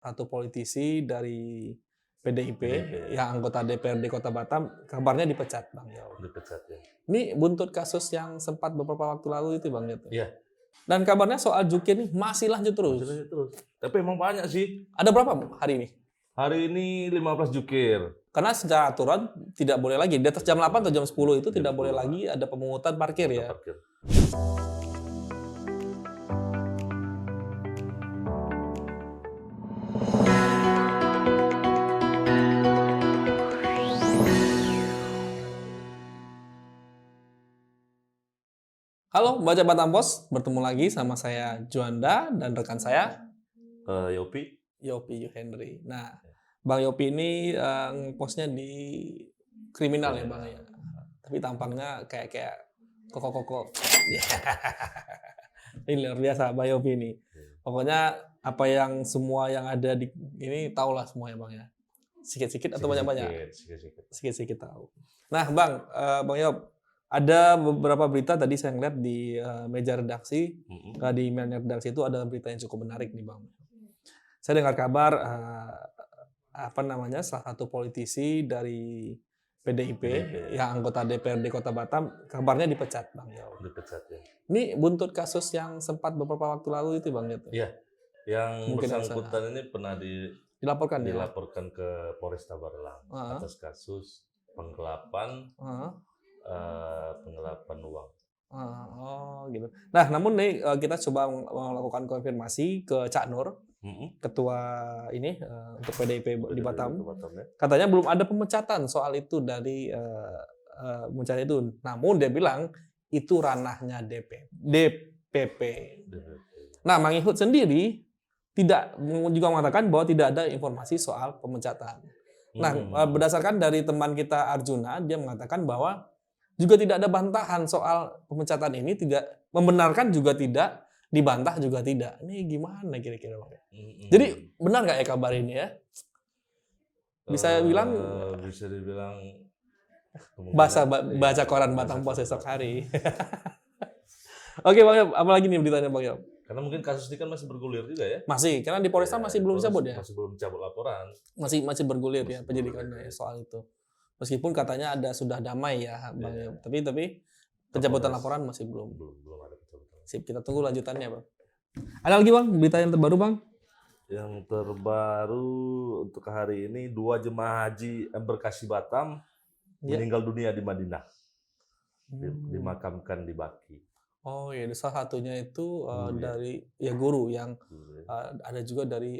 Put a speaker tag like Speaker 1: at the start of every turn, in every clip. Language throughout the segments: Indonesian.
Speaker 1: satu politisi dari PDIP yang anggota DPRD Kota Batam kabarnya dipecat, Bang Yop.
Speaker 2: Dipecat ya.
Speaker 1: Ini buntut kasus yang sempat beberapa waktu lalu itu, Bang Yop.
Speaker 2: Iya.
Speaker 1: Dan kabarnya soal Jukir ini masih lanjut terus.
Speaker 2: Masih terus. Tapi emang banyak sih.
Speaker 1: Ada berapa hari ini?
Speaker 2: Hari ini 15 jukir.
Speaker 1: Karena secara aturan tidak boleh lagi. Di atas jam 8 atau jam 10 itu tidak boleh lagi ada pemungutan parkir ya.
Speaker 2: Parkir.
Speaker 1: Halo, Baca Batam Pos. Bertemu lagi sama saya Juanda dan rekan saya
Speaker 2: Yopi.
Speaker 1: Yopi Henry. Nah, Bang Yopi ini postnya di kriminal ya, Bang ya. Tapi tampangnya kayak koko-koko. Ini luar biasa Bang Yopi ini. Pokoknya apa yang semua yang ada di ini tahulah semuanya, Bang ya. Sikit-sikit atau banyak-banyak? Sikit-sikit tahu. Nah, Bang Yop, ada beberapa berita tadi saya ngeliat di meja redaksi, di emailnya redaksi itu ada berita yang cukup menarik nih, Bang. Saya dengar kabar salah satu politisi dari PDIP yang anggota DPRD Kota Batam kabarnya dipecat, Bang Yop.
Speaker 2: Dipecat ya.
Speaker 1: Ini buntut kasus yang sempat beberapa waktu lalu itu, Bang Yop.
Speaker 2: Iya. Yang
Speaker 1: Mungkin
Speaker 2: bersangkutan ini pernah
Speaker 1: dilaporkan
Speaker 2: ke Polresta Barelang atas kasus penggelapan uang.
Speaker 1: Oh gitu. Nah, namun nih kita coba melakukan konfirmasi ke Cak Nur, ketua ini untuk PDIP di Batam. Katanya belum ada pemecatan soal itu dari pemecatan itu. Namun dia bilang itu ranahnya DPP. Nah, Mang Ihud sendiri juga mengatakan bahwa tidak ada informasi soal pemecatan. Nah, berdasarkan dari teman kita Arjuna, dia mengatakan bahwa juga tidak ada bantahan soal pemecatan ini, tidak membenarkan juga tidak, dibantah juga tidak. Ini gimana kira-kira, Bang? Jadi benar nggak ya kabar ini ya? Bisa
Speaker 2: dibilang
Speaker 1: baca koran Batam Pos esok hari. Oke, Bang Yop, apa lagi nih beritanya, Bang Yop?
Speaker 2: Karena mungkin kasus ini kan masih bergulir juga ya?
Speaker 1: Masih, karena di Polresta masih belum dicabut ya?
Speaker 2: Masih belum dicabut laporan.
Speaker 1: Masih bergulir ya penyidikannya soal itu. Meskipun katanya sudah damai ya, Bang Yop. Tapi pencabutan laporan masih belum
Speaker 2: ada pencabutan.
Speaker 1: Sip, kita tunggu lanjutannya, Bang. Ada lagi, Bang, berita yang terbaru, Bang?
Speaker 2: Yang terbaru untuk hari ini 2 jemaah haji Embarkasi Batam meninggal dunia di Madinah. Dimakamkan di Baki.
Speaker 1: Oh iya, salah satunya itu dari guru yang ada juga dari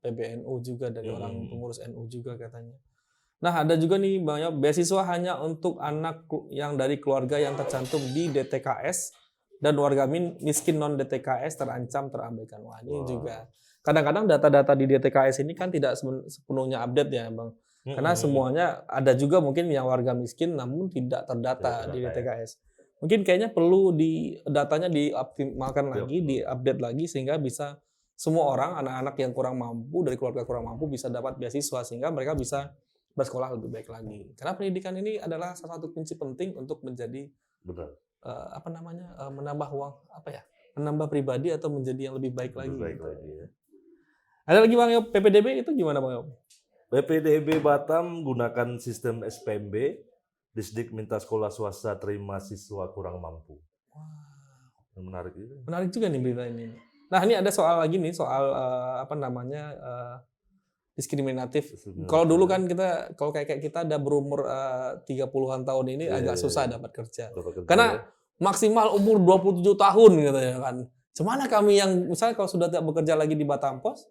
Speaker 1: PBNU juga, dari orang pengurus NU juga katanya. Nah, ada juga nih Bang Yop, beasiswa hanya untuk anak yang dari keluarga yang tercantum di DTKS dan warga miskin non DTKS terancam terabaikan. Wah, ini juga. Kadang-kadang data-data di DTKS ini kan tidak sepenuhnya update ya, Bang. Karena semuanya ada juga mungkin yang warga miskin namun tidak terdata di DTKS. Mungkin kayaknya perlu datanya dioptimalkan lagi, diupdate lagi sehingga bisa semua orang, anak-anak yang kurang mampu, dari keluarga kurang mampu bisa dapat beasiswa sehingga mereka bisa bersekolah lebih baik lagi. Karena pendidikan ini adalah salah satu kunci penting untuk menjadi menambah uang menambah pribadi atau menjadi yang lebih baik lagi.
Speaker 2: Ya.
Speaker 1: Ada lagi Bang Yop, PPDB itu gimana Bang Yop?
Speaker 2: PPDB Batam gunakan sistem SPMB. Disdik minta sekolah swasta terima siswa kurang mampu. Wah, menarik juga.
Speaker 1: Menarik juga nih berita ini. Nah, ini ada soal lagi nih soal diskriminatif. Kalau dulu kan kalau kayak kita ada berumur 30-an tahun ini agak susah dapat kerja. Karena maksimal umur 27 tahun katanya kan. Cemana kami yang misalnya kalau sudah tidak bekerja lagi di Batam Pos,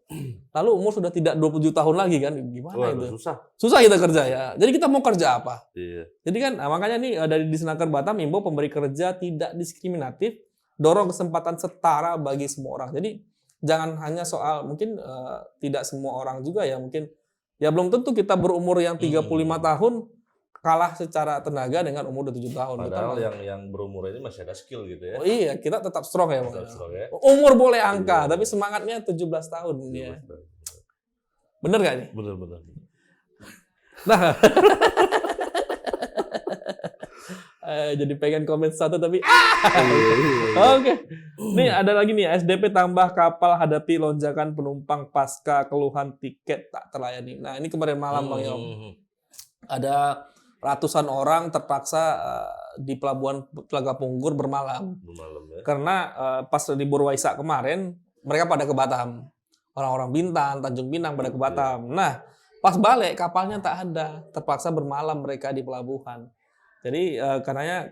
Speaker 1: lalu umur sudah tidak 27 tahun lagi kan, gimana itu? Susah kita kerja ya. Jadi kita mau kerja apa?
Speaker 2: Iya.
Speaker 1: Jadi kan makanya nih dari Disnaker Batam imbau pemberi kerja tidak diskriminatif, dorong kesempatan setara bagi semua orang. Jadi jangan hanya soal mungkin tidak semua orang juga ya mungkin ya belum tentu kita berumur yang 35 tahun kalah secara tenaga dengan umur 27 tahun.
Speaker 2: Padahal yang berumur ini masih ada skill gitu ya.
Speaker 1: Oh iya, kita tetap strong ya, Bang. Umur boleh angka, tapi semangatnya 17 tahun ya. Bener nggak nih?
Speaker 2: Bener.
Speaker 1: Nah, Jadi pengen komen satu tapi
Speaker 2: Iya.
Speaker 1: Oke. Nih ada lagi nih, SDP tambah kapal hadapi lonjakan penumpang pasca keluhan tiket tak terlayani. Nah, ini kemarin malam Bang Yom. Ada ratusan orang terpaksa di pelabuhan Telaga Punggur bermalam.
Speaker 2: Malam ya.
Speaker 1: Karena pas libur Waisak kemarin mereka pada ke Batam. Orang-orang Bintan, Tanjung Pinang pada ke Batam. Nah, pas balik kapalnya tak ada. Terpaksa bermalam mereka di pelabuhan. Jadi katanya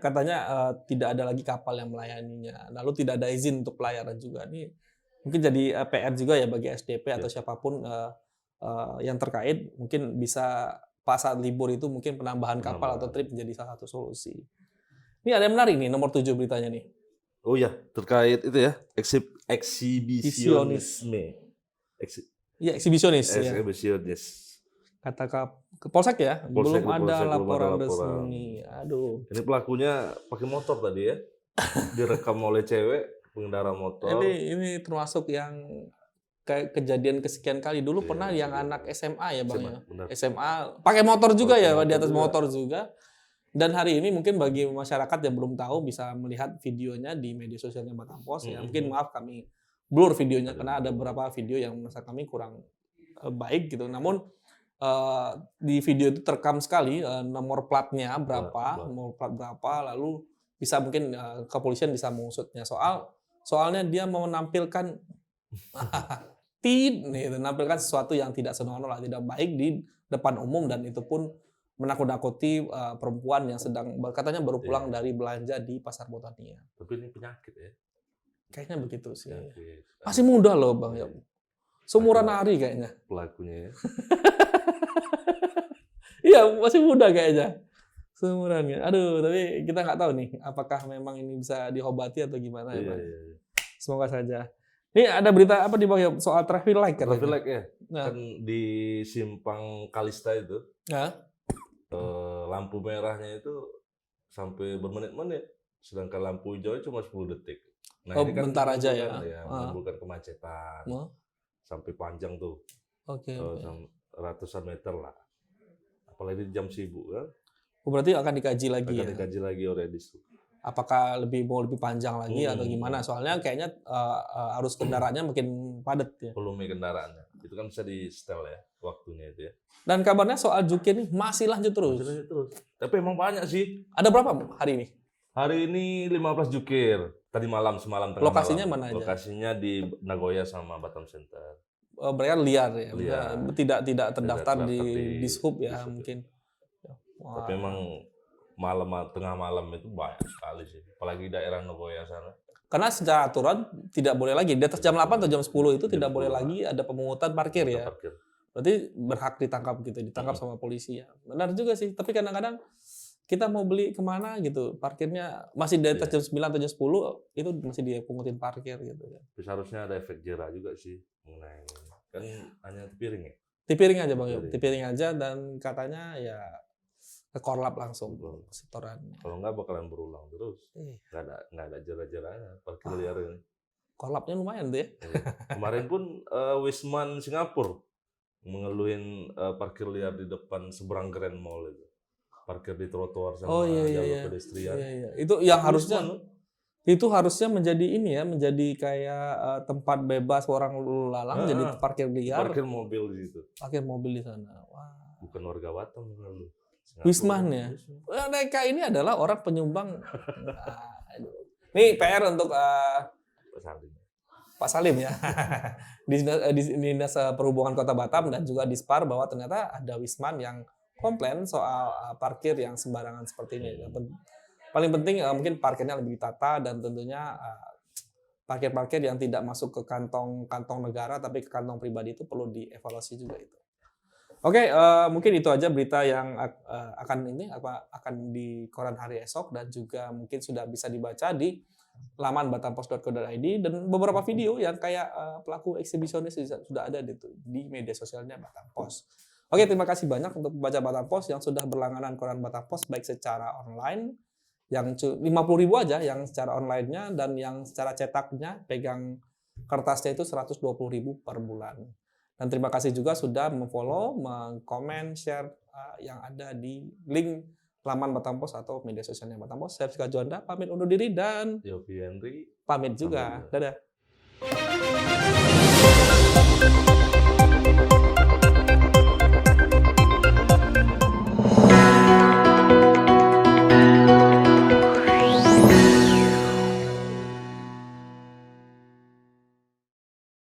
Speaker 1: tidak ada lagi kapal yang melayaninya. Lalu tidak ada izin untuk pelayaran juga. Ini mungkin jadi PR juga ya bagi SDP atau siapapun yang terkait. Mungkin bisa pas saat libur itu mungkin penambahan kapal atau trip menjadi salah satu solusi. Ini ada yang menarik nih, nomor 7 beritanya nih.
Speaker 2: Oh ya, terkait itu ya, eksibisionisme.
Speaker 1: Ya, eksibisionis. Ya.
Speaker 2: Eksibisionis.
Speaker 1: Kata ke Polsek ya, belum ada laporan
Speaker 2: laporan.
Speaker 1: resmi. Aduh.
Speaker 2: Ini pelakunya pakai motor tadi ya, direkam oleh cewek pengendara motor.
Speaker 1: Ini termasuk yang kejadian kesekian kali. Dulu pernah yang anak SMA ya Bang ya. SMA pakai motor juga ya, di atas motor juga. Dan hari ini mungkin bagi masyarakat yang belum tahu bisa melihat videonya di media sosialnya Batam Pos ya. Mungkin maaf kami blur videonya karena ada beberapa video yang menurut kami kurang baik gitu. Namun di video itu terekam sekali nomor platnya berapa, nomor plat berapa, lalu bisa mungkin kepolisian bisa mengusutnya. Soalnya dia mau menampilkan menampilkan sesuatu yang tidak senonoh, tidak baik di depan umum, dan itu pun menakut-nakuti perempuan yang sedang katanya baru pulang dari belanja di Pasar Botania.
Speaker 2: Tapi ini penyakit ya?
Speaker 1: Kayaknya begitu sih. Masih muda loh Bang Yom. Seumuran Ari kayaknya.
Speaker 2: Pelakunya ya.
Speaker 1: Iya, masih muda kayaknya. Seumurannya. Aduh, tapi kita nggak tahu nih apakah memang ini bisa diobati atau gimana ya Bang. Semoga saja. Ini ada berita apa di bawah soal traffic light kan?
Speaker 2: Traffic light ya. Kan di simpang Kalista itu. Lampu merahnya itu sampai bermenit-menit, sedangkan lampu hijau cuma 10 detik. Nah, ini kan
Speaker 1: bentar aja ya.
Speaker 2: Menimbulkan kemacetan. Sampai panjang tuh. Ratusan meter lah. Apalagi jam sibuk kan.
Speaker 1: Berarti akan dikaji lagi ya.
Speaker 2: Akan dikaji lagi oleh Dishub.
Speaker 1: Apakah mau lebih panjang lagi atau gimana? Soalnya kayaknya arus kendaraannya makin padat ya.
Speaker 2: Volume kendaraannya. Itu kan bisa di setel ya waktunya itu ya.
Speaker 1: Dan kabarnya soal jukir nih masih lanjut terus.
Speaker 2: Tapi emang banyak sih.
Speaker 1: Ada berapa hari ini?
Speaker 2: Hari ini 15 jukir. Tadi semalam tengah
Speaker 1: Lokasinya
Speaker 2: malam.
Speaker 1: Mana aja?
Speaker 2: Lokasinya di Nagoya sama Batam Center.
Speaker 1: Berarti liar ya.
Speaker 2: Liar.
Speaker 1: Tidak terdaftar di Dishub ya mungkin.
Speaker 2: Tapi emang tengah malam itu banyak sekali sih. Apalagi daerah Nagoya sana.
Speaker 1: Karena secara aturan tidak boleh lagi di atas jam 8 atau jam 10 itu tidak boleh lagi ada pemungutan parkir ya. Berarti berhak ditangkap gitu, ditangkap sama polisi ya. Benar juga sih, tapi kadang-kadang kita mau beli kemana gitu, parkirnya masih di atas jam 9 atau jam 10 itu masih dipungutin parkir gitu ya.
Speaker 2: Terus harusnya ada efek jera juga sih mengenai kan hanya tipiring ya.
Speaker 1: Tipiring aja Bang, tipiring aja, dan katanya ya ke korlap langsung setoran.
Speaker 2: Kalau nggak bakalan berulang terus. Nggak ada jera-jeranya parkir liar ini.
Speaker 1: Korlapnya lumayan tuh ya.
Speaker 2: Kemarin pun Wisman Singapura mengeluhin parkir liar di depan seberang Grand Mall itu. Parkir di trotoar sama jalur pedestrian.
Speaker 1: Itu yang harusnya menjadi ini ya, menjadi kayak tempat bebas orang lalu lalang, jadi parkir liar.
Speaker 2: Parkir mobil di situ.
Speaker 1: Parkir mobil di sana. Wah.
Speaker 2: Bukan warga Batam lalu.
Speaker 1: Wisman ya. Mereka ini adalah orang penyumbang. Nih PR untuk Pak Salim ya. Di Dinas Perhubungan Kota Batam dan juga Dispar, bahwa ternyata ada Wisman yang komplain soal parkir yang sembarangan seperti ini. Paling penting mungkin parkirnya lebih ditata, dan tentunya parkir-parkir yang tidak masuk ke kantong negara tapi ke kantong pribadi itu perlu dievaluasi juga itu. Oke, mungkin itu aja berita yang akan di koran hari esok, dan juga mungkin sudah bisa dibaca di laman batampos.co.id, dan beberapa video yang kayak pelaku eksibisionis sudah ada di media sosialnya Batam Pos. Oke, terima kasih banyak untuk pembaca Batam Pos yang sudah berlangganan koran Batam Pos, baik secara online yang 50.000 aja yang secara online-nya, dan yang secara cetaknya pegang kertasnya itu 120.000 per bulan. Dan terima kasih juga sudah memfollow, mengkomen, share yang ada di link laman Batam Pos atau media sosialnya Batam Pos. Saya Rizka Juanda pamit undur diri dan
Speaker 2: Yofi Henry
Speaker 1: pamit juga.
Speaker 2: Pamit juga.
Speaker 1: Dadah.